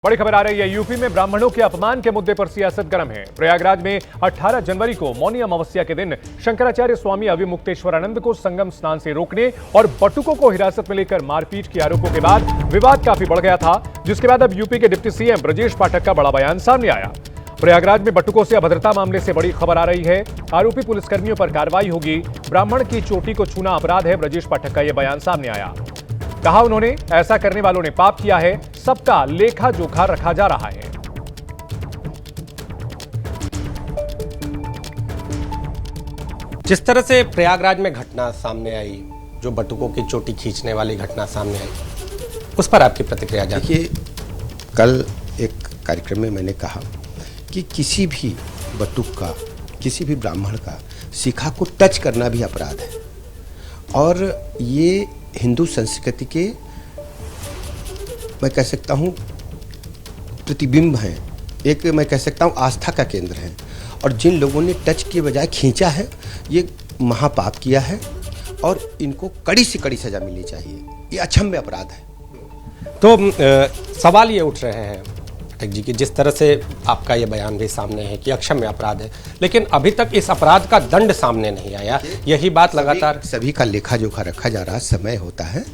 बड़ी खबर आ रही है। यूपी में ब्राह्मणों के अपमान के मुद्दे पर सियासत गर्म है। प्रयागराज में 18 जनवरी को मौनी अमावस्या के दिन शंकराचार्य स्वामी अविमुक्तेश्वरानंद को संगम स्नान से रोकने और बटुकों को हिरासत में लेकर मारपीट के आरोपों के बाद विवाद काफी बढ़ गया था, जिसके बाद अब यूपी के डिप्टी सीएम ब्रजेश पाठक का बड़ा बयान सामने आया। प्रयागराज में बटुकों से अभद्रता मामले से बड़ी खबर आ रही है। आरोपी पुलिसकर्मियों पर कार्रवाई होगी। ब्राह्मण की चोटी को छूना अपराध है। ब्रजेश पाठक का यह बयान सामने आया। कहा उन्होंने, ऐसा करने वालों ने पाप किया है, सबका लेखा जोखा रखा जा रहा है। जिस तरह से प्रयागराज में घटना सामने आई, जो बटुकों की चोटी खींचने वाली घटना सामने आई, उस पर आपकी प्रतिक्रिया जानिए। देखिए, कल एक कार्यक्रम में मैंने कहा कि किसी भी बटुक का, किसी भी ब्राह्मण का शिखा को टच करना भी अपराध है और ये हिंदू संस्कृति के, मैं कह सकता हूँ, प्रतिबिंब हैं। एक मैं कह सकता हूँ आस्था का केंद्र है और जिन लोगों ने टच के बजाय खींचा है, ये महापाप किया है और इनको कड़ी से कड़ी सजा मिलनी चाहिए। ये अक्षम्य अपराध है। तो सवाल ये उठ रहे हैं पाठक जी की, जिस तरह से आपका ये बयान भी सामने है कि अक्षम्य अपराध है, लेकिन अभी तक इस अपराध का दंड सामने नहीं आया। यही बात लगातार सभी का लेखा जोखा रखा जा रहा है, समय होता है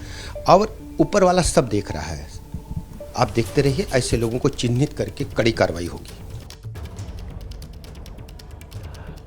और ऊपर वाला सब देख रहा है। आप देखते रहिए, ऐसे लोगों को चिन्हित करके कड़ी कार्रवाई होगी।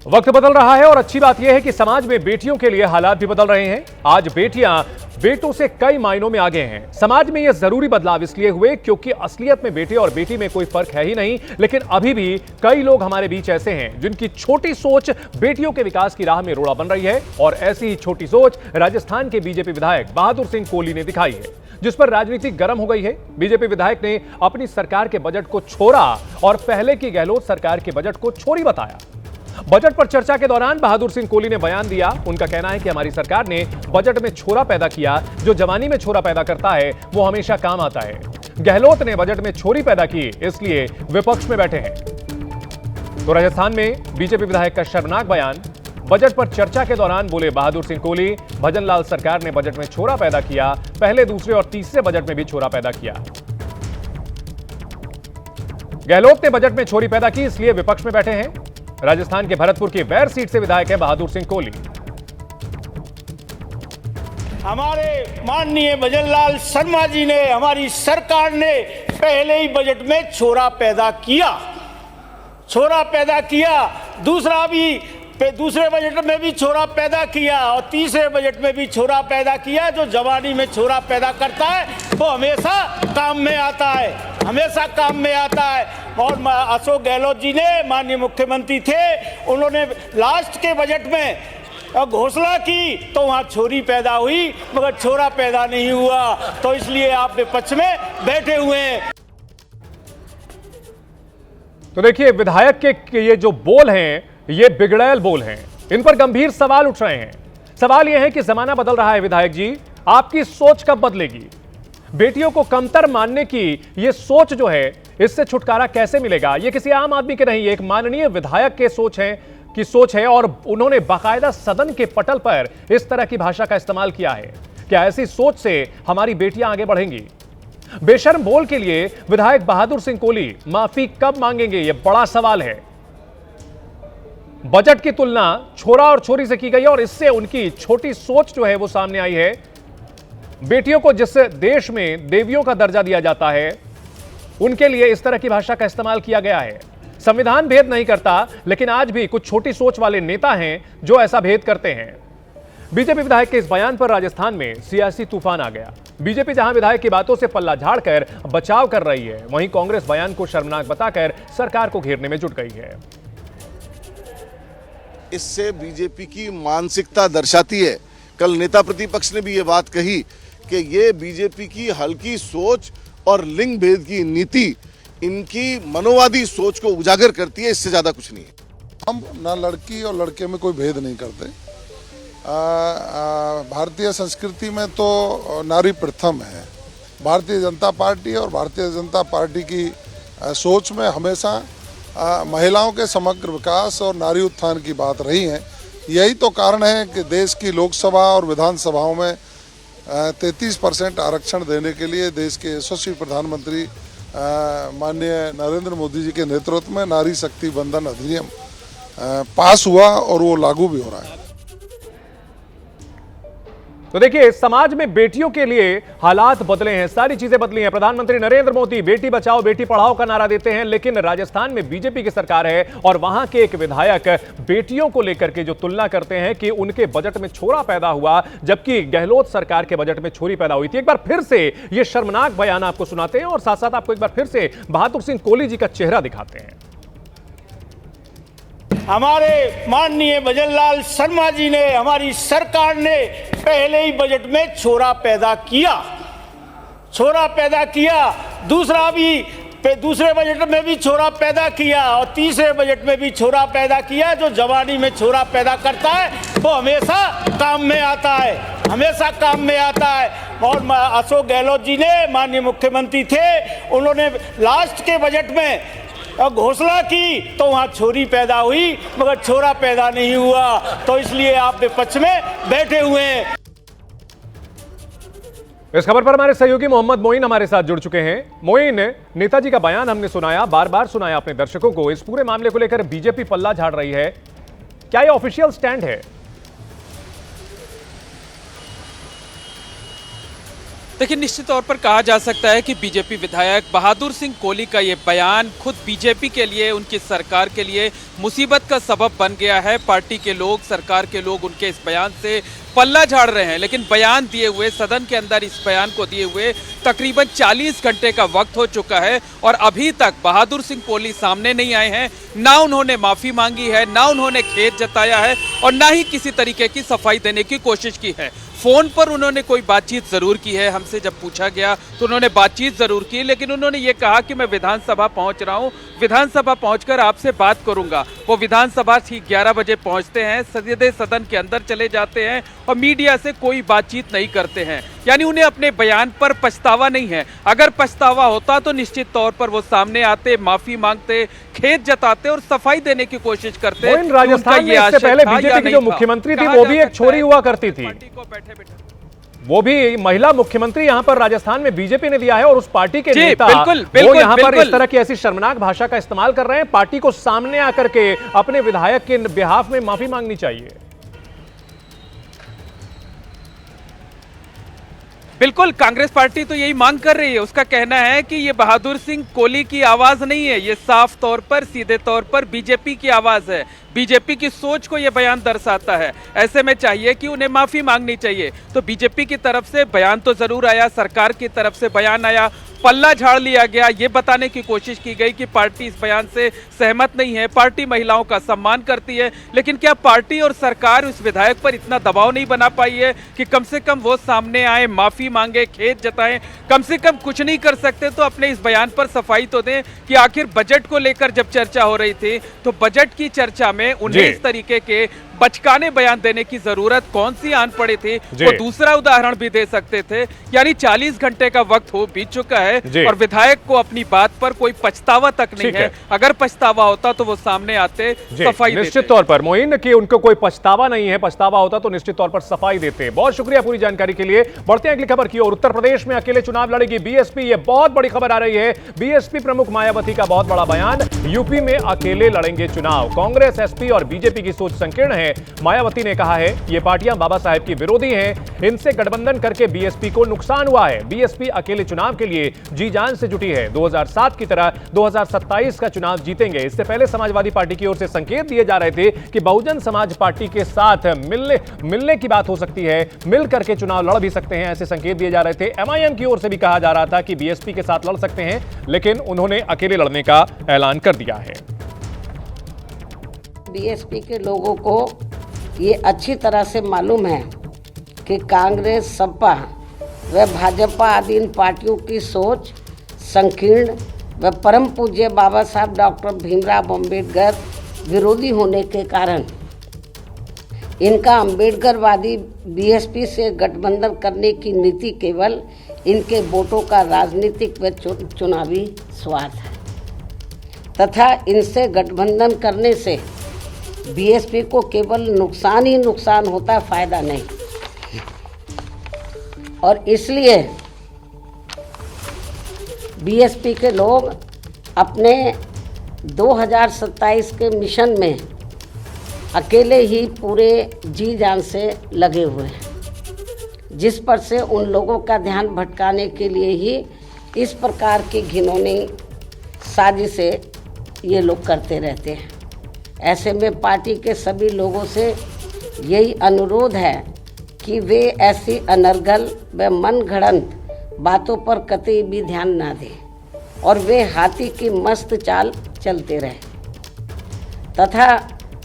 वक्त बदल रहा है और अच्छी बात यह है कि समाज में बेटियों के लिए हालात भी बदल रहे हैं। आज बेटियां बेटों से कई मायनों में आगे हैं। समाज में यह जरूरी बदलाव इसलिए हुए क्योंकि असलियत में बेटे और बेटी में कोई फर्क है ही नहीं, लेकिन अभी भी कई लोग हमारे बीच ऐसे हैं जिनकी छोटी सोच बेटियों के विकास की राह में रोड़ा बन रही है। और ऐसी ही छोटी सोच राजस्थान के बीजेपी विधायक बहादुर सिंह कोहली ने दिखाई है, जिस पर राजनीति गर्म हो गई है। बीजेपी विधायक ने अपनी सरकार के बजट को छोरा और पहले की गहलोत सरकार के बजट को छोरी बताया। बजट पर चर्चा के दौरान बहादुर सिंह कोहली ने बयान दिया। उनका कहना है कि हमारी सरकार ने बजट में छोरा पैदा किया। जो जवानी में छोरा पैदा करता है वो हमेशा काम आता है। गहलोत ने बजट में छोरी पैदा की, इसलिए विपक्ष में बैठे हैं। तो राजस्थान में बीजेपी विधायक का शर्मनाक बयान। बजट पर चर्चा के दौरान बोले बहादुर सिंह कोहली, भजनलाल सरकार ने बजट में छोरा पैदा किया, पहले, दूसरे और तीसरे बजट में भी छोरा पैदा किया। गहलोत ने बजट में छोरी पैदा की, इसलिए विपक्ष में बैठे हैं। राजस्थान के भरतपुर की वैर सीट से विधायक है बहादुर सिंह कोहली। हमारे माननीय भजनलाल शर्मा जी ने, हमारी सरकार ने पहले ही बजट में छोरा पैदा किया, दूसरा भी दूसरे बजट में भी छोरा पैदा किया और तीसरे बजट में भी छोरा पैदा किया। जो जवानी में छोरा पैदा करता है वो हमेशा काम में आता है। और अशोक गहलोत जी ने, माननीय मुख्यमंत्री थे, उन्होंने लास्ट के बजट में घोषणा की तो वहां छोरी पैदा हुई मगर छोरा पैदा नहीं हुआ। तो इसलिए आप विपक्ष में बैठे हुए हैं। तो देखिए, विधायक के ये जो बोल हैं, ये बिगड़ैल बोल हैं। इन पर गंभीर सवाल उठ रहे हैं। सवाल यह है कि जमाना बदल रहा है। विधायक जी, आपकी सोच कब बदलेगी? बेटियों को कमतर मानने की ये सोच जो है, इससे छुटकारा कैसे मिलेगा? ये किसी आम आदमी के नहीं, एक माननीय विधायक के सोच है और उन्होंने बाकायदा सदन के पटल पर इस तरह की भाषा का इस्तेमाल किया है। क्या ऐसी सोच से हमारी बेटियां आगे बढ़ेंगी? बेशर्म बोल के लिए विधायक बहादुर सिंह कोहली माफी कब मांगेंगे? यह बड़ा सवाल है। बजट की तुलना छोरा और छोरी से की गई और इससे उनकी छोटी सोच जो है वो सामने आई है। बेटियों को जिस देश में देवियों का दर्जा दिया जाता है, उनके लिए इस तरह की भाषा का इस्तेमाल किया गया है। संविधान भेद नहीं करता, लेकिन आज भी कुछ छोटी सोच वाले नेता हैं जो ऐसा भेद करते हैं। बीजेपी विधायक के इस बयान पर राजस्थान में सियासी तूफान आ गया। बीजेपी जहां विधायक की बातों से पल्ला झाड़कर बचाव कर रही है, वहीं कांग्रेस बयान को शर्मनाक बताकर सरकार को घेरने में जुट गई है। इससे बीजेपी की मानसिकता दर्शाती है। कल नेता प्रतिपक्ष ने भी ये बात कही कि ये बीजेपी की हल्की सोच और लिंग भेद की नीति इनकी मनोवादी सोच को उजागर करती है, इससे ज्यादा कुछ नहीं है। हम ना लड़की और लड़के में कोई भेद नहीं करते। भारतीय संस्कृति में तो नारी प्रथम है। भारतीय जनता पार्टी और भारतीय जनता पार्टी की सोच में हमेशा महिलाओं के समग्र विकास और नारी उत्थान की बात रही है। यही तो कारण है कि देश की लोकसभा और विधानसभाओं में 33% आरक्षण देने के लिए देश के यशस्वी प्रधानमंत्री माननीय नरेंद्र मोदी जी के नेतृत्व में नारी शक्ति बंधन अधिनियम पास हुआ और वो लागू भी हो रहा है। तो देखिए, समाज में बेटियों के लिए हालात बदले हैं, सारी चीजें बदली हैं। प्रधानमंत्री नरेंद्र मोदी बेटी बचाओ बेटी पढ़ाओ का नारा देते हैं, लेकिन राजस्थान में बीजेपी की सरकार है और वहां के एक विधायक बेटियों को लेकर के जो तुलना करते हैं कि उनके बजट में छोरा पैदा हुआ, जबकि गहलोत सरकार के बजट में छोरी पैदा हुई थी। एक बार फिर से ये शर्मनाक बयान आपको सुनाते हैं और साथ साथ आपको एक बार फिर से बहादुर सिंह कोहली जी का चेहरा दिखाते हैं। हमारे माननीय भजनलाल शर्मा जी ने, हमारी सरकार ने पहले ही बजट में छोरा पैदा किया, दूसरे बजट में भी छोरा पैदा किया और तीसरे बजट में भी छोरा पैदा किया। जो जवानी में छोरा पैदा करता है वो हमेशा काम में आता है। और अशोक गहलोत जी ने, माननीय मुख्यमंत्री थे, उन्होंने लास्ट के बजट में घोषणा की तो वहां छोरी पैदा हुई मगर छोरा पैदा नहीं हुआ। तो इसलिए आप विपक्ष में बैठे हुए हैं। इस खबर पर हमारे सहयोगी मोहम्मद मोइन हमारे साथ जुड़ चुके हैं। मोइन, नेताजी का बयान हमने सुनाया, बार बार सुनाया अपने दर्शकों को। इस पूरे मामले को लेकर बीजेपी पल्ला झाड़ रही है, क्या यह ऑफिशियल स्टैंड है? देखिए, निश्चित तौर पर कहा जा सकता है कि बीजेपी विधायक बहादुर सिंह कोहली का ये बयान खुद बीजेपी के लिए, उनकी सरकार के लिए मुसीबत का सबब बन गया है। पार्टी के लोग, सरकार के लोग उनके इस बयान से पल्ला झाड़ रहे हैं, लेकिन बयान दिए हुए, सदन के अंदर इस बयान को दिए हुए तकरीबन 40 घंटे का वक्त हो चुका है और अभी तक बहादुर सिंह कोहली सामने नहीं आए हैं। ना उन्होंने माफी मांगी है, ना उन्होंने खेद जताया है और ना ही किसी तरीके की सफाई देने की कोशिश की है। फोन पर उन्होंने कोई बातचीत जरूर की है, हमसे जब पूछा गया तो उन्होंने बातचीत जरूर की, लेकिन उन्होंने ये कहा कि मैं विधानसभा पहुंच रहा हूं, विधानसभा पहुंचकर आपसे बात करूंगा। वो विधानसभा ठीक 11 बजे पहुंचते हैं, सीधे सदन के अंदर चले जाते हैं और मीडिया से कोई बातचीत नहीं करते हैं। यानी उन्हें अपने बयान पर पछतावा नहीं है। अगर पछतावा होता तो निश्चित तौर पर वो सामने आते, माफी मांगते, खेद जताते और सफाई देने की कोशिश करते। राजस्थान में इससे पहले बीजेपी की जो मुख्यमंत्री थी वो भी एक छोरी हुआ करती थी, वो भी महिला मुख्यमंत्री यहाँ पर राजस्थान में बीजेपी ने दिया है और उस पार्टी के नेता वो यहाँ पर इस तरह की ऐसी शर्मनाक भाषा का इस्तेमाल कर रहे हैं। पार्टी को सामने आकर के अपने विधायक के बिहाफ में माफी मांगनी चाहिए। बिल्कुल, कांग्रेस पार्टी तो यही मांग कर रही है। उसका कहना है कि ये बहादुर सिंह कोहली की आवाज नहीं है, ये साफ तौर पर, सीधे तौर पर बीजेपी की आवाज है। बीजेपी की सोच को यह बयान दर्शाता है। ऐसे में चाहिए कि उन्हें माफी मांगनी चाहिए। तो बीजेपी की तरफ से बयान तो जरूर आया, सरकार की तरफ से बयान आया, पल्ला झाड़ लिया गया। ये बताने की कोशिश की गई कि पार्टी इस बयान से सहमत नहीं है, पार्टी महिलाओं का सम्मान करती है। लेकिन क्या पार्टी और सरकार उस विधायक पर इतना दबाव नहीं बना पाई है कि कम से कम वो सामने आए, माफी मांगे, खेद जताएं? कम से कम कुछ नहीं कर सकते तो अपने इस बयान पर सफाई तो दें कि आखिर बजट को लेकर जब चर्चा हो रही थी तो बजट की चर्चा में उन्हें इस तरीके के बचकाने बयान देने की जरूरत कौन सी आन पड़ी थी? वो दूसरा उदाहरण भी दे सकते थे। यानी 40 घंटे का वक्त हो बीत चुका है और विधायक को अपनी बात पर कोई पछतावा तक नहीं है। अगर पछतावा होता तो वो सामने आते, सफाई देते। निश्चित तौर पर मोइन कि उनको कोई पछतावा नहीं है, पछतावा होता तो निश्चित तौर पर सफाई देते। बहुत शुक्रिया पूरी जानकारी के लिए। बढ़ते हैं अगली खबर की ओर। उत्तर प्रदेश में अकेले चुनाव लड़ेगी बीएसपी, ये बहुत बड़ी खबर आ रही है। बीएसपी प्रमुख मायावती का बहुत बड़ा बयान, यूपी में अकेले लड़ेंगे चुनाव। कांग्रेस, एसपी और बीजेपी की सोच संकीर्ण है। मायावती ने कहा है ये पार्टियां बाबा साहेब की विरोधी हैं, इनसे गठबंधन करके बीएसपी को नुकसान हुआ है। बीएसपी अकेले चुनाव के लिए जी जान से जुटी है। 2007 की तरह 2027 का चुनाव जीतेंगे। इससे पहले समाजवादी पार्टी की ओर से संकेत दिए जा रहे थे कि बहुजन समाज पार्टी के साथ मिलने की बात हो सकती है, मिल करके चुनाव लड़ भी सकते हैं, ऐसे संकेत दिए जा रहे थे। एमआईएम की ओर से भी कहा जा रहा था कि बीएसपी के साथ लड़ सकते हैं, लेकिन उन्होंने अकेले लड़ने का ऐलान कर दिया है। बीएसपी के लोगों को ये अच्छी तरह से मालूम है कि कांग्रेस, सपा व भाजपा आदि इन पार्टियों की सोच संकीर्ण व परम पूज्य बाबा साहब डॉक्टर भीमराव अम्बेडकर विरोधी होने के कारण इनका अम्बेडकरवादी बीएसपी से गठबंधन करने की नीति केवल इनके वोटों का राजनीतिक व चुनावी स्वार्थ है तथा इनसे गठबंधन करने से बीएसपी को केवल नुकसान ही नुकसान होता है, फायदा नहीं। और इसलिए बीएसपी के लोग अपने 2027 के मिशन में अकेले ही पूरे जी जान से लगे हुए हैं, जिस पर से उन लोगों का ध्यान भटकाने के लिए ही इस प्रकार की घिनौनी साजिशें ये लोग करते रहते हैं। ऐसे में पार्टी के सभी लोगों से यही अनुरोध है कि वे ऐसी अनर्गल व मनगढ़ंत बातों पर कतई भी ध्यान ना दें और वे हाथी की मस्त चाल चलते रहें तथा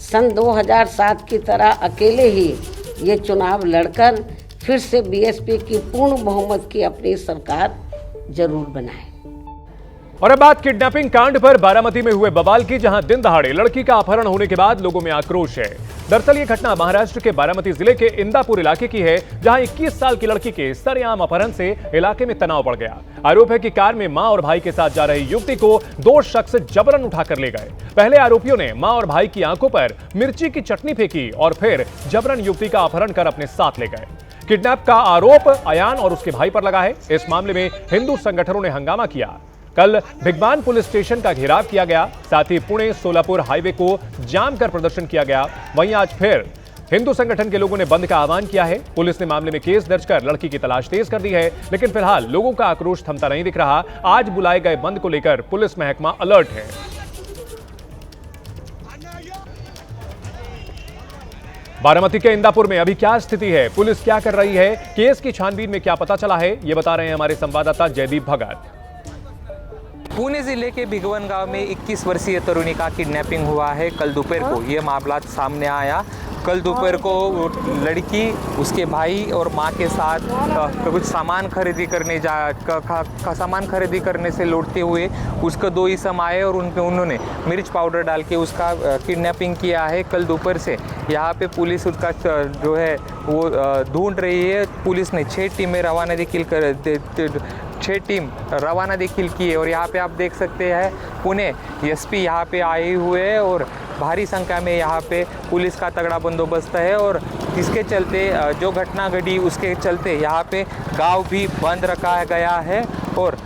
सन 2007 की तरह अकेले ही ये चुनाव लड़कर फिर से बीएसपी की पूर्ण बहुमत की अपनी सरकार जरूर बनाए। और अब बात किडनैपिंग कांड पर बारामती में हुए बवाल की, जहां दिन दहाड़े लड़की का अपहरण होने के बाद लोगों में आक्रोश है। दरअसल ये घटना महाराष्ट्र के बारामती जिले के इंदापुर इलाके की है, जहां 21 साल की लड़की के सरेआम अपहरण से इलाके में तनाव बढ़ गया। आरोप है कि कार में मां और भाई के साथ जा रही युवती को 2 शख्स जबरन उठाकर ले गए। पहले आरोपियों ने मां और भाई की आंखों पर मिर्ची की चटनी फेंकी और फिर जबरन युवती का अपहरण कर अपने साथ ले गए। किडनैप का आरोप अयान और उसके भाई पर लगा है। इस मामले में हिंदू संगठनों ने हंगामा किया। कल भिगबान पुलिस स्टेशन का घेराव किया गया, साथ ही पुणे सोलापुर हाईवे को जाम कर प्रदर्शन किया गया। वहीं आज फिर हिंदू संगठन के लोगों ने बंद का आह्वान किया है। पुलिस ने मामले में केस दर्ज कर लड़की की तलाश तेज कर दी है, लेकिन फिलहाल लोगों का आक्रोश थमता नहीं दिख रहा। आज बुलाए गए बंद को लेकर पुलिस महकमा अलर्ट है। बारामती के इंदापुर में अभी क्या स्थिति है, पुलिस क्या कर रही है, केस की छानबीन में क्या पता चला है, ये बता रहे हैं हमारे संवाददाता जयदीप भगत। पुणे जिले के भिगवन गांव में 21 वर्षीय तरुणी का किडनैपिंग हुआ है। कल दोपहर को ये मामला सामने आया। कल दोपहर को लड़की उसके भाई और मां के साथ कुछ सामान खरीदी करने सामान खरीदी करने से लौटते हुए उसको 2 इसम आए और उन्होंने मिर्च पाउडर डाल के उसका किडनैपिंग किया है। कल दोपहर से यहाँ पे पुलिस उसका जो है वो ढूंढ रही है। पुलिस ने 6 टीमें रवाना देखिल की है और यहाँ पे आप देख सकते हैं पुणे एसपी यहाँ पे आए हुए हैं और भारी संख्या में यहाँ पे पुलिस का तगड़ा बंदोबस्त है और इसके चलते जो घटना घटी उसके चलते यहाँ पे गांव भी बंद रखा गया है और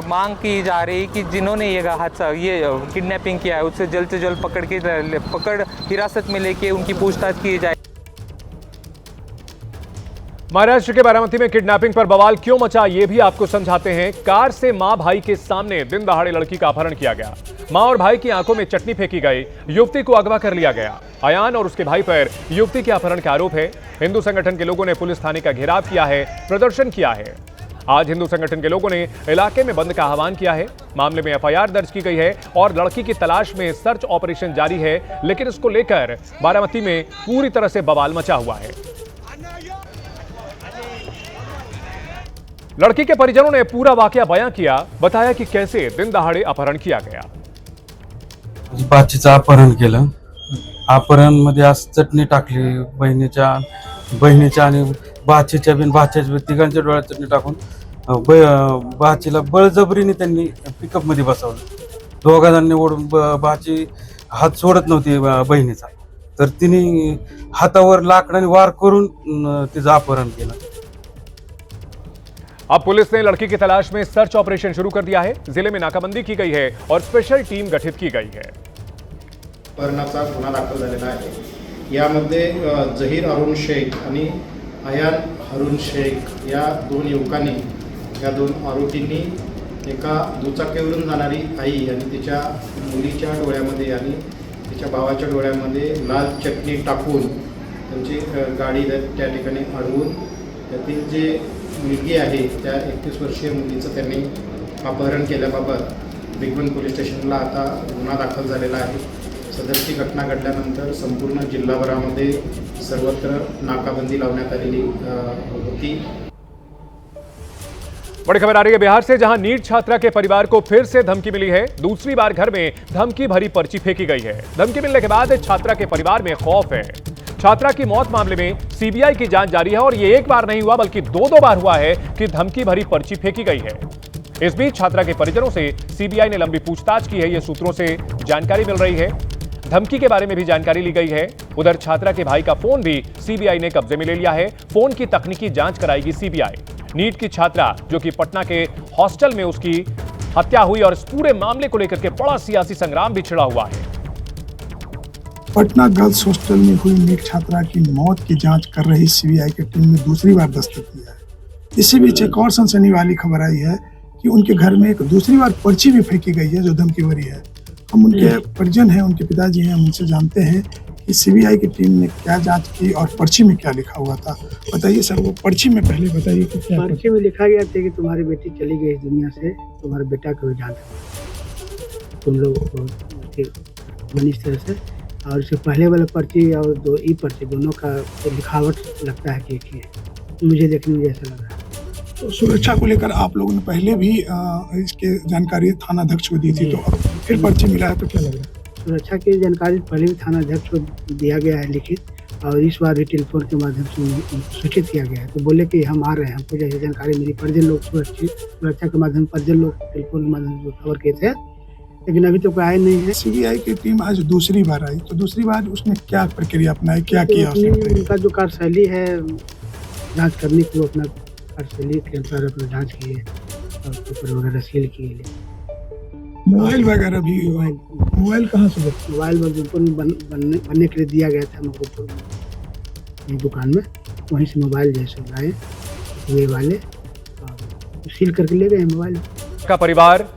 मांग की जा रही कि जिन्होंने ये किडनैपिंग किया है उससे जल्द से जल्द पकड़ हिरासत में लेके उनकी पूछताछ की जाए। महाराष्ट्र के बारामती में किडनैपिंग पर बवाल क्यों मचा, ये भी आपको समझाते हैं। कार से मां भाई के सामने दिन दहाड़े लड़की का अपहरण किया गया। मां और भाई की आंखों में चटनी फेंकी गई। युवती को अगवा कर लिया गया। अयान और उसके भाई पर युवती के अपहरण का आरोप है। हिंदू संगठन के लोगों ने पुलिस थाने का घेराव किया है, प्रदर्शन किया है। आज हिंदू संगठन के लोगों ने इलाके में बंद का आह्वान किया है। मामले में एफआईआर दर्ज की गई है और लड़की की तलाश में सर्च ऑपरेशन जारी है, लेकिन इसको लेकर बारामती में पूरी तरह से बवाल मचा हुआ है। लड़की के परिजनों ने पूरा वाकया बयां किया, बताया कि कैसे दिन दहाड़े अपहरण किया गया। बाचीचं अपहरण केलं। अपहरण मध्ये आज चटणी टाकली बहिणीच्या आणि भाचीच्या तिघांच्या डोळ्यात चटणी टाकून भाचीला बळजबरीने त्यांनी पिकअप मध्ये बसवलं। दोघांनी ओढून भाची हात सोडत नव्हती बहिणीचा, तर तिने हातावर लाकडाने वार करून तिचं अपहरण केलं। अब पुलिस ने लड़की की तलाश में सर्च ऑपरेशन शुरू कर दिया है। जिले में नाकाबंदी की गई है और स्पेशल टीम गठित की गई है। अपहरणाचा गुन्हा दाखल झालेला आहे। यामध्ये जहीर अरुण शेख आणि अयान हरुण शेख या 2 युवकांनी या 2 आरोपींनी एका दुचाकीवरून जाणारी आई आणि तिच्या मुलीच्या डोळ्यामध्ये आणि तिच्या भावाच्या डोळ्यामध्ये लाल चटणी टाकून त्यांची गाडी त्या ठिकाणी अडवून त्यातील जे मुलगी आहे त्या 31 वर्षीय मुलीचं त्यांनी अपहरण केल्याबाबत भिगवण पोलीस स्टेशनला आता गुन्हा दाखल झालेला आहे। सदरची घटना घडल्यानंतर संपूर्ण जिल्हाभरामध्ये सर्वत्र नाकाबंदी लावण्यात आलेली होती। बड़ी खबर आ रही है बिहार से, जहां नीट छात्रा के परिवार को फिर से धमकी मिली है। दूसरी बार घर में धमकी भरी पर्ची फेंकी गई है। धमकी मिलने के बाद छात्रा के परिवार में खौफ है। छात्रा की मौत मामले में सीबीआई की जांच जारी है और ये एक बार नहीं हुआ बल्कि 2 बार हुआ है कि धमकी भरी पर्ची फेंकी गई है। इस बीच छात्रा के परिजनों से सीबीआई ने लंबी पूछताछ की है, ये सूत्रों से जानकारी मिल रही है। धमकी के बारे में भी जानकारी ली गई है। उधर छात्रा के भाई का फोन भी सीबीआई ने कब्जे में ले लिया है। फोन की तकनीकी जांच कराएगी सीबीआई। नीट की छात्रा जो कि पटना के हॉस्टल में उसकी हत्या हुई और इस पूरे मामले को लेकर के बड़ा सियासी संग्राम भी छिड़ा हुआ है। पटना गर्ल्स हॉस्टल में हुई नीट छात्रा की मौत की जांच कर रही सीबीआई की टीम ने दूसरी बार दस्तक दिया है। इसी बीच एक और सनसनी वाली खबर आई है कि उनके घर में एक दूसरी बार पर्ची भी फेंकी गई है जो धमकी भरी है। हम उनके परिजन हैं, उनके पिताजी हैं, हम उनसे जानते हैं कि सीबीआई की टीम ने क्या जांच की और पर्ची में क्या लिखा हुआ था। बताइए सर, वो पर्ची में पहले बताइए कि क्या पर्ची में लिखा गया था कि तुम्हारी बेटी चली गई इस दुनिया से, तुम्हारे बेटा को भी जान तुम लोग बनी इस तरह से। और उससे पहले वाला पर्ची और दो ई पर्ची दोनों का लिखावट लगता है कि एक ही है, मुझे देखने में ऐसा लग रहा है। तो सुरक्षा को लेकर आप लोगों ने पहले भी इसके जानकारी थाना अध्यक्ष को दी थी, तो अब फिर पर्ची मिला है तो क्या लग रहा है? सुरक्षा की जानकारी पहले भी थाना अध्यक्ष को दिया गया है लिखित, और इस बार भी टेलीफोन के माध्यम से सूचित किया गया है। तो बोले कि हम आ रहे हैं, हमको जैसे जानकारी मिली, परिजन लोग सुरक्षा के माध्यम परिजन लोग टेलीफोन के माध्यम से खबर किए थे, लेकिन अभी तो कोई आए नहीं है। सीबीआई की टीम आज दूसरी बार आई, तो दूसरी बार उसने क्या प्रक्रिया अपनाई, क्या किया? उनका जो कार्यशैली है जाँच करने की, वो अपना कार्यशैली के अनुसार अपना जाँच किए और पेपर वगैरह सील किए। मोबाइल वगैरह भी, मोबाइल कहाँ से? मोबाइल मुजफ्फरपुर में बनने के लिए दिया गया था मुजफ्फरपुर दुकान में, वहीं से मोबाइल जैसे लाए ये वाले और सील करके ले गए मोबाइल। का परिवार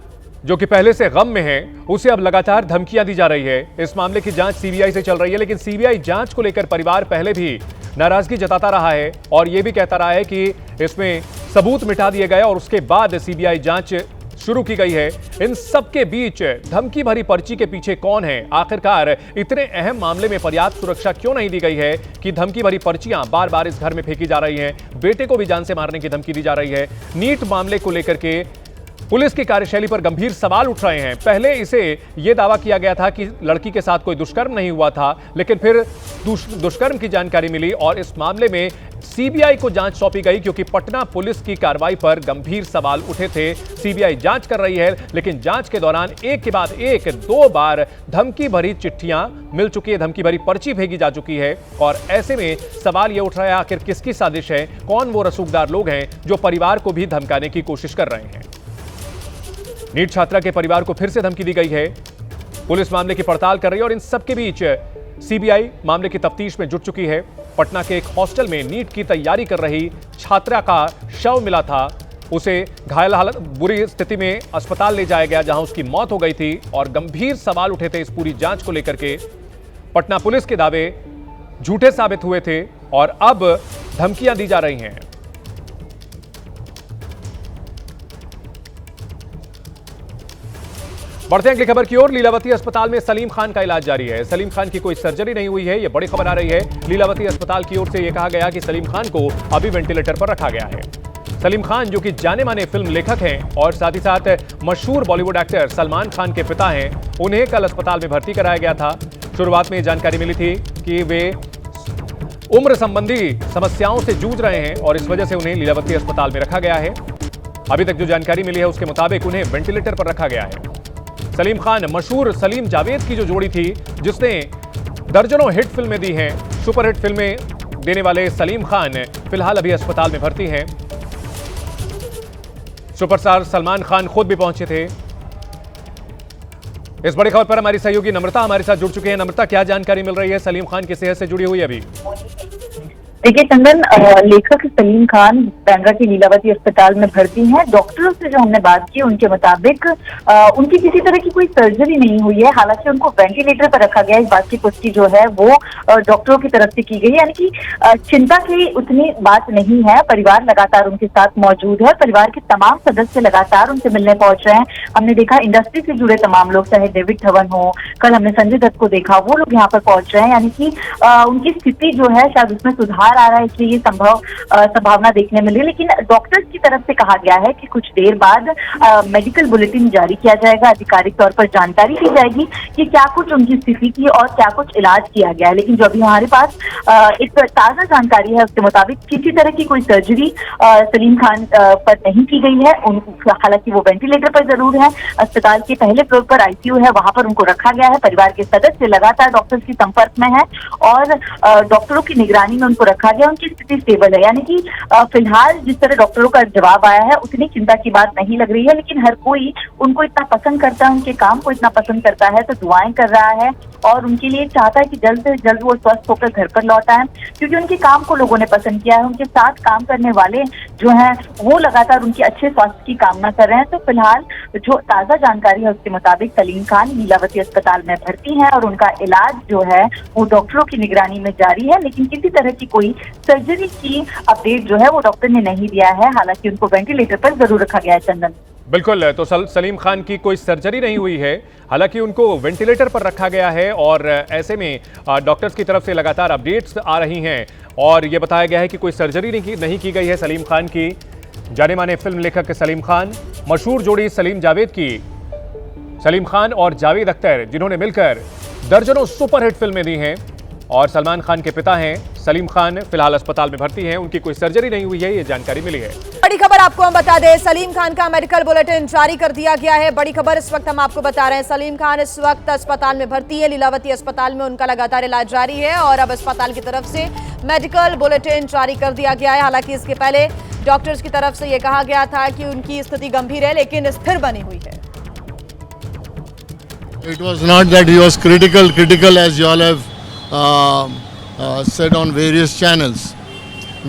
जो कि पहले से गम में है, उसे अब लगातार धमकियां दी जा रही है। इस मामले की जांच सीबीआई से चल रही है, लेकिन सीबीआई जांच को लेकर परिवार पहले भी नाराजगी जताता रहा है और यह भी कहता रहा है कि इसमें सबूत मिटा दिए गए और उसके बाद सीबीआई जांच शुरू की गई है। इन सब के बीच धमकी भरी पर्ची के पीछे कौन है? आखिरकार इतने अहम मामले में पर्याप्त सुरक्षा क्यों नहीं दी गई है कि धमकी भरी पर्चियां बार बार इस घर में फेंकी जा रही हैं? बेटे को भी जान से मारने की धमकी दी जा रही है। नीट मामले को लेकर के पुलिस की कार्यशैली पर गंभीर सवाल उठ रहे हैं। पहले इसे यह दावा किया गया था कि लड़की के साथ कोई दुष्कर्म नहीं हुआ था, लेकिन फिर दुष्कर्म की जानकारी मिली और इस मामले में सीबीआई को जांच सौंपी गई, क्योंकि पटना पुलिस की कार्रवाई पर गंभीर सवाल उठे थे। सीबीआई जांच कर रही है, लेकिन जांच के दौरान एक के बाद एक 2 बार धमकी भरी चिट्ठियां मिल चुकी है, धमकी भरी पर्ची भेजी जा चुकी है। और ऐसे में सवाल यह उठ रहा है, आखिर किसकी साजिश है? कौन वो रसूखदार लोग हैं जो परिवार को भी धमकाने की कोशिश कर रहे हैं? नीट छात्रा के परिवार को फिर से धमकी दी गई है। पुलिस मामले की पड़ताल कर रही है और इन सबके बीच सीबीआई मामले की तफ्तीश में जुट चुकी है। पटना के एक हॉस्टल में नीट की तैयारी कर रही छात्रा का शव मिला था। उसे घायल हालत, बुरी स्थिति में अस्पताल ले जाया गया, जहां उसकी मौत हो गई थी और गंभीर सवाल उठे थे इस पूरी जांच को लेकर के। पटना पुलिस के दावे झूठे साबित हुए थे और अब धमकियां दी जा रही हैं। बढ़ते हैं अगली खबर की ओर। लीलावती अस्पताल में सलीम खान का इलाज जारी है। सलीम खान की कोई सर्जरी नहीं हुई है, यह बड़ी खबर आ रही है। लीलावती अस्पताल की ओर से यह कहा गया कि सलीम खान को अभी वेंटिलेटर पर रखा गया है। सलीम खान जो कि जाने माने फिल्म लेखक हैं और साथ ही साथ मशहूर बॉलीवुड एक्टर सलमान खान के पिता हैं, उन्हें कल अस्पताल में भर्ती कराया गया था। शुरुआत में जानकारी मिली थी कि वे उम्र संबंधी समस्याओं से जूझ रहे हैं और इस वजह से उन्हें लीलावती अस्पताल में रखा गया है। अभी तक जो जानकारी मिली है उसके मुताबिक उन्हें वेंटिलेटर पर रखा गया है। सलीम खान मशहूर सलीम जावेद की जो जोड़ी थी, जिसने दर्जनों हिट फिल्में दी हैं, सुपरहिट फिल्में देने वाले सलीम खान फिलहाल अभी अस्पताल में भर्ती हैं। सुपरस्टार सलमान खान खुद भी पहुंचे थे। इस बड़ी खबर पर हमारी सहयोगी नम्रता हमारे साथ जुड़ चुके हैं। नम्रता, क्या जानकारी मिल रही है सलीम खान की सेहत से जुड़ी हुई अभी? देखिए चंदन, लेखक सलीम खान बांद्रा की लीलावती अस्पताल में भर्ती हैं। डॉक्टरों से जो हमने बात की उनके मुताबिक उनकी किसी तरह की कोई सर्जरी नहीं हुई है। हालांकि उनको वेंटिलेटर पर रखा गया, इस बात की पुष्टि जो है वो डॉक्टरों की तरफ से की गई। यानी कि चिंता की उतनी बात नहीं है। परिवार लगातार उनके साथ मौजूद है और परिवार के तमाम सदस्य लगातार उनसे मिलने पहुंच रहे हैं। हमने देखा इंडस्ट्री से जुड़े तमाम लोग, चाहे डेविड धवन हो, कल हमने संजय दत्त को देखा, वो लोग यहाँ पर पहुंच रहे हैं। यानी कि उनकी स्थिति जो है शायद उसमें सुधार आ रहा है, इसलिए ये संभावना देखने मिली। लेकिन डॉक्टर्स की तरफ से कहा गया है कि कुछ देर बाद मेडिकल बुलेटिन जारी किया जाएगा, आधिकारिक तौर पर जानकारी दी जाएगी कि क्या कुछ उनकी स्थिति थी और क्या कुछ इलाज किया गया है। लेकिन जो अभी हमारे पास एक ताजा जानकारी है उसके मुताबिक किसी तरह की कोई सर्जरी सलीम खान पर नहीं की गई है। हालांकि वो वेंटिलेटर पर जरूर है। अस्पताल के पहले फ्लोर पर आईसीयू है, वहां पर उनको रखा गया है। परिवार के सदस्य लगातार डॉक्टर्स के संपर्क में है और डॉक्टरों की निगरानी में उनको रखा गया, उनकी स्थिति स्टेबल है। यानी कि फिलहाल जिस तरह डॉक्टरों का जवाब आया है उतनी चिंता की बात नहीं लग रही है, लेकिन हर कोई उनको इतना पसंद करता है, उनके काम को इतना पसंद करता है, तो दुआएं कर रहा है और उनके लिए चाहता है कि जल्द से जल्द वो स्वस्थ होकर घर पर लौट आए, क्योंकि उनके काम को लोगों ने पसंद किया है। उनके साथ काम करने वाले जो हैं वो लगातार उनके अच्छे स्वास्थ्य की कामना कर रहे हैं। तो फिलहाल जो ताजा जानकारी है उसके मुताबिक सलीम खान लीलावती अस्पताल में भर्ती है और उनका इलाज जो है वो डॉक्टरों की निगरानी में जारी है, लेकिन किसी तरह की कोई सर्जरी की अपडेट जो है वो डॉक्टर ने नहीं दिया है। हालांकि उनको वेंटिलेटर पर जरूर रखा गया है। चंदन, बिल्कुल, तो सलीम खान की कोई सर्जरी नहीं हुई है, हालांकि उनको वेंटिलेटर पर रखा गया है और ऐसे में डॉक्टर्स की तरफ से लगातार अपडेट्स आ रही हैं और ये बताया गया है कि कोई सर्जरी नहीं की गई है सलीम खान की। जाने माने फिल्म लेखक सलीम खान, मशहूर जोड़ी सलीम जावेद की, सलीम खान और जावेद अख्तर, जिन्होंने मिलकर दर्जनों सुपरहिट फिल्में दी हैं और सलमान खान के पिता हैं। सलीम खान फिलहाल अस्पताल में भर्ती हैं, उनकी कोई सर्जरी नहीं हुई है, ये जानकारी मिली है। बड़ी खबर आपको हम बता दें, सलीम खान का मेडिकल बुलेटिन जारी कर दिया गया है। बड़ी खबर इस वक्त हम आपको बता रहे हैं, सलीम खान इस वक्त अस्पताल में भर्ती है, लीलावती अस्पताल में उनका लगातार इलाज जारी है और अब अस्पताल की तरफ से मेडिकल बुलेटिन जारी कर दिया गया है। हालांकि इसके पहले डॉक्टर्स की तरफ से यह कहा गया था कि उनकी स्थिति गंभीर है लेकिन स्थिर बनी हुई है। It was not that he was critical as you all have said on various channels.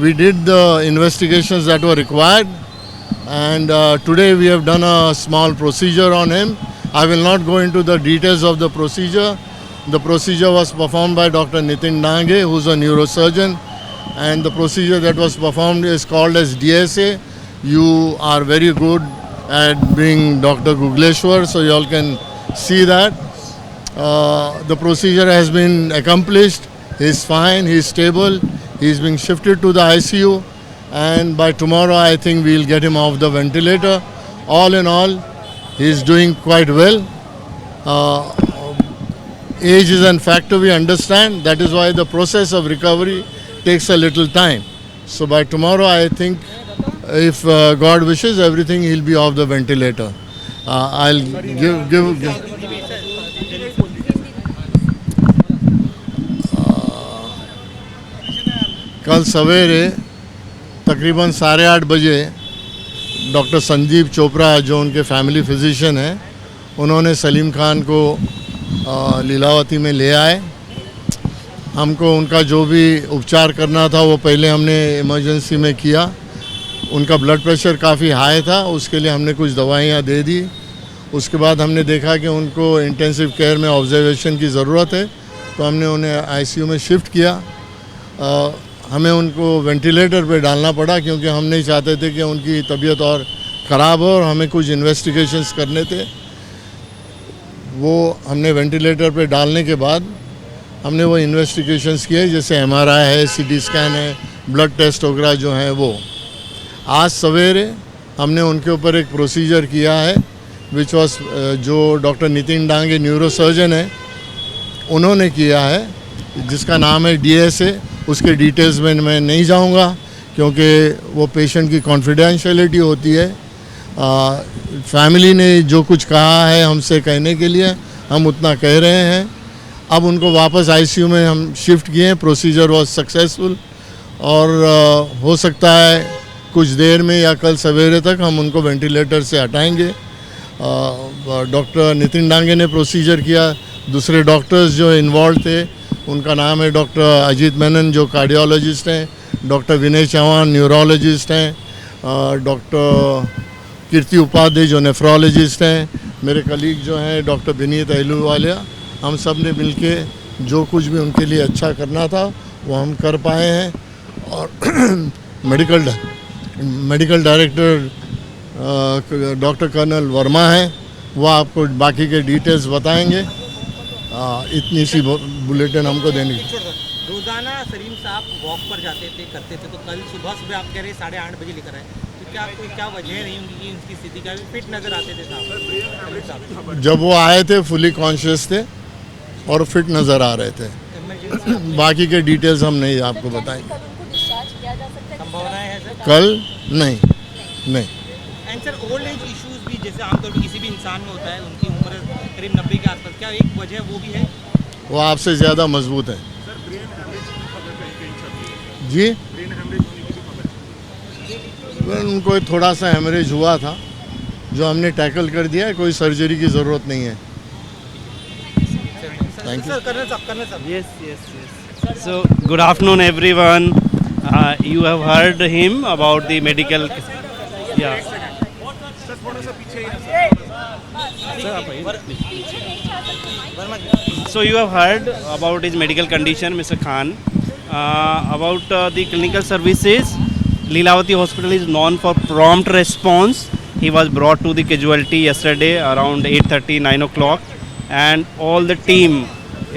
We did the investigations that were required and today we have done a small procedure on him. I will not go into the details of the procedure. The procedure was performed by Dr. Nitin Dange, who is a neurosurgeon, and the procedure that was performed is called as DSA. You are very good at being Dr. Googleshwar, so you all can see that. The procedure has been accomplished. He is fine, he is stable, he is being shifted to the ICU and by tomorrow I think we will get him off the ventilator. All in all, he is doing quite well. Age is a factor, we understand. That is why the process of recovery takes a little time. So by tomorrow I think if God wishes everything, he will be off the ventilator. I'll give कल सवेरे तकरीबन 8:30 बजे doctor Sanjeev Chopra जो उनके family physician हैं, उन्होंने सलीम खान को लीलावती में ले आए। हमको उनका जो भी उपचार करना था वो पहले हमने इमरजेंसी में किया। उनका ब्लड प्रेशर काफ़ी हाई था, उसके लिए हमने कुछ दवाइयाँ दे दी। उसके बाद हमने देखा कि उनको इंटेंसिव केयर में ऑब्जर्वेशन की ज़रूरत है, तो हमने उन्हें आईसीयू में शिफ्ट किया। हमें उनको वेंटिलेटर पे डालना पड़ा क्योंकि हम नहीं चाहते थे कि उनकी तबीयत और ख़राब हो और हमें कुछ इन्वेस्टिगेशंस करने थे। वो हमने वेंटिलेटर पे डालने के बाद हमने वो इन्वेस्टिगेशंस किए, जैसे MRI है, CT स्कैन है, ब्लड टेस्ट वगैरह जो हैं वो। आज सवेरे हमने उनके ऊपर एक प्रोसीजर किया है विच वॉज जो डॉक्टर नितिन डांगे न्यूरोसर्जन है उन्होंने किया है, जिसका नाम है DSA। उसके डिटेल्स में मैं नहीं जाऊंगा क्योंकि वो पेशेंट की कॉन्फिडेंशियलिटी होती है। फैमिली ने जो कुछ कहा है हमसे कहने के लिए हम उतना कह रहे हैं। अब उनको वापस आईसीयू में हम शिफ्ट किए। प्रोसीजर वाज सक्सेसफुल और हो सकता है कुछ देर में या कल सवेरे तक हम उनको वेंटिलेटर से हटाएंगे। डॉक्टर नितिन डांगे ने प्रोसीजर किया। दूसरे डॉक्टर्स जो इन्वॉल्व थे उनका नाम है डॉक्टर अजीत मेनन जो कार्डियोलॉजिस्ट हैं, डॉक्टर विनय चौहान न्यूरोलॉजिस्ट हैं, डॉक्टर कीर्ति उपाध्याय जो नेफ्रोलॉजिस्ट हैं, मेरे कलीग जो हैं डॉक्टर विनीत अहलूवालिया। हम सब ने मिलके जो कुछ भी उनके लिए अच्छा करना था वो हम कर पाए हैं। और medical director doctor colonel Verma हैं, वो आपको बाकी के डिटेल्स बताएंगे। इतनी सी बुलेटिन हमको देनी। रोजाना सलीम साहब वॉक पर जाते थे, करते थे, तो कल सुबह आप कह रहे 8:30 बजे लेकर आए, तो क्या वजह रही होंगी कि उनकी स्थिति का फिट नजर आते थे साहब? जब वो आए थे फुली कॉन्शियस थे और फिट नज़र आ रहे थे। बाकी के डिटेल्स हम नहीं आपको बताएंगे। संभावनाएं है सर? कल नहीं। And sir old age issues भी जैसे आमतौर पर किसी भी इंसान में होता है, उनकी उम्र करीब 90 के आसपास, क्या एक वजह वो भी है? वो आपसे ज़्यादा मजबूत है। जी उनको थोड़ा सा हेमरेज हुआ था जो हमने टैकल कर दिया है, कोई सर्जरी की ज़रूरत नहीं है। Thank you. Yes. So, good afternoon, everyone. You have heard him about the medical. Yeah. So, you have heard about his medical condition, Mr. Khan. About the clinical services, Lilavati Hospital is known for prompt response. He was brought to the casualty yesterday around 8:30, 9 o'clock, and all the team,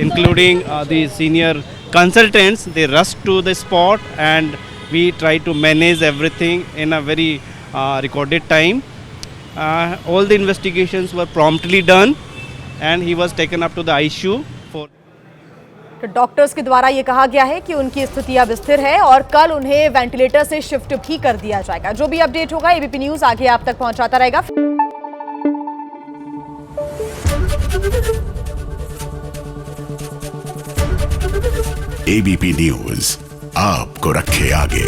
including the senior consultants, they rushed to the spot, and we tried to manage everything in a very recorded time. All the investigations were promptly done, and he was taken up to the ICU for. तो doctors के द्वारा ये कहा गया है कि उनकी स्थिति अब स्थिर है और कल उन्हें वेंटिलेटर से शिफ्ट भी कर दिया जाएगा। जो भी अपडेट होगा एबीपी न्यूज आगे आप तक पहुंचाता रहेगा। एबीपी न्यूज आपको रखे आगे।